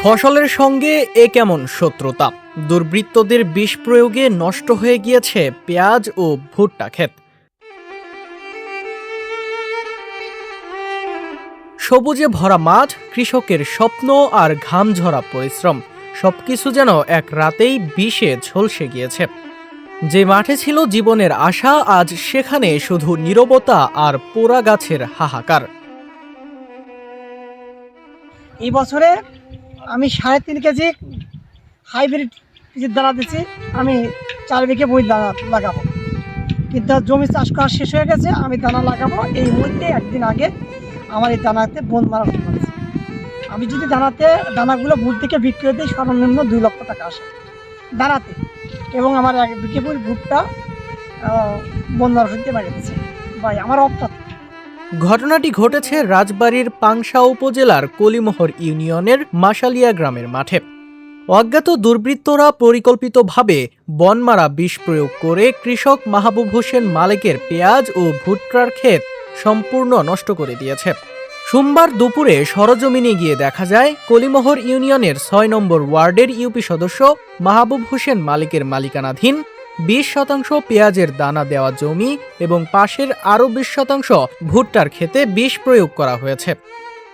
ফসলের সঙ্গে এ কেমন শত্রুতা? দুর্বৃত্তদের বিষ প্রয়োগে নষ্ট হয়ে গিয়েছে পেঁয়াজ ও ভুট্টা ক্ষেত। সবুজে ভরা মাঠ, কৃষকের স্বপ্ন আর ঘামঝরা পরিশ্রম সবকিছু যেন এক রাতেই বিষে ঝলসে গিয়েছে। যে মাঠে ছিল জীবনের আশা, আজ সেখানে শুধু নীরবতা আর পোড়া গাছের হাহাকার। এই বছরে আমি 3.5 কেজি হাইব্রিড বীজের দানা দিচ্ছি। আমি 4 বিঘে বই দানা লাগাবো, কিন্তু জমি চাষ করা শেষ হয়ে গেছে। আমি দানা লাগাবো এই মধ্যে একদিন আগে আমার এই দানাতে বন মারা শুরু করেছে। আমি যদি দানাগুলো ভুট থেকে বিক্রি হতে সর্বনিম্ন 2 লক্ষ টাকা আসে দানাতে, এবং আমার 1 বিঘে বই ভুট্টা বন মারা শুনতে পারে গেছে। ভাই আমার অপরাধ। ঘটনাটি ঘটেছে রাজবাড়ীর পাংশা উপজেলার কলিমোহর ইউনিয়নের মাশালিয়া গ্রামের মাঠে। অজ্ঞাত দুর্বৃত্তরা পরিকল্পিতভাবে বনমারা বিষ প্রয়োগ করে কৃষক মাহবুব হোসেন মালেকের পেঁয়াজ ও ভুট্টার ক্ষেত সম্পূর্ণ নষ্ট করে দিয়েছে। সোমবার দুপুরে সরজমিনে গিয়ে দেখা যায়, কলিমোহর ইউনিয়নের 6 নম্বর ওয়ার্ডের ইউপি সদস্য মাহবুব হোসেন মালিকের মালিকানাধীন 20% পেঁয়াজের দানা দেওয়া জমি এবং পাশের আরও 20% ভুট্টার ক্ষেতে বিষ প্রয়োগ করা হয়েছে।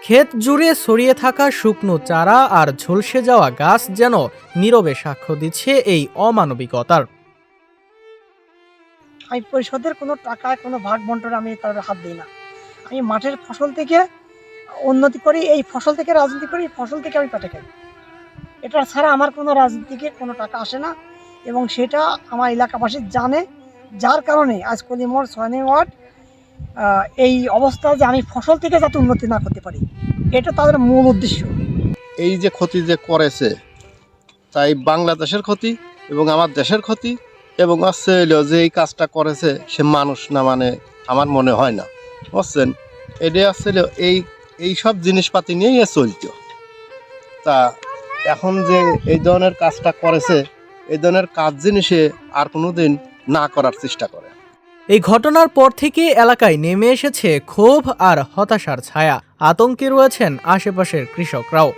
ক্ষেত জুড়ে ছড়িয়ে থাকা শুকনো চারা আর ঝলসে যাওয়া গাছ যেন নীরবে সাক্ষ্য দিচ্ছে এই অমানবিকতার। আমি পরিষদের কোনো টাকায় কোনো ভাগ বন্টনে আমি তাদের হাত দিই না। আমি মাঠের ফসল থেকে উন্নতি করি, এই ফসল থেকে রাজনীতি করি, এই ফসল থেকে আমি পেটে খাই। এটা ছাড়া আমার কোনো রাজনীতিকে কোনো টাকা আসে না, এবং সেটা আমার এলাকাবাসী জানে। যার কারণে আজ কলিমোহর 6 নং ওয়ার্ড এই অবস্থা, যে আমি ফসল থেকে যাতে উন্নতি না করতে পারি, এটা তাদের মূল উদ্দেশ্য। এই যে ক্ষতি যে করেছে, তাই বাংলাদেশের ক্ষতি এবং আমার দেশের ক্ষতি, এবং হচ্ছে যে এই কাজটা করেছে সে মানুষ না, মানে আমার মনে হয় না। বুঝছেন, এটা আসলে এই সব জিনিসপাতি নিয়েই চলতো। তা এখন যে এই ধরনের কাজটা করেছে, এই ধরনের কাজ জিনিসে আর কোনো দিন না করার চেষ্টা করে। এই ঘটনার পর থেকে এলাকায় নেমে এসেছে ক্ষোভ আর হতাশার ছায়া। আতঙ্কে রয়েছেন আশেপাশের কৃষকরাও।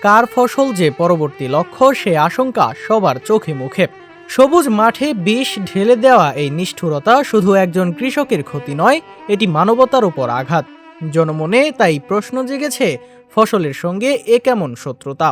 কার ফসল যে পরবর্তী লক্ষ্য, সে আশঙ্কা সবার চোখে মুখে। সবুজ মাঠে বিষ ঢেলে দেওয়া এই নিষ্ঠুরতা শুধু একজন কৃষকের ক্ষতি নয়, এটি মানবতার উপর আঘাত। জনমনে তাই প্রশ্ন জেগেছে, ফসলের সঙ্গে এ কেমন শত্রুতা?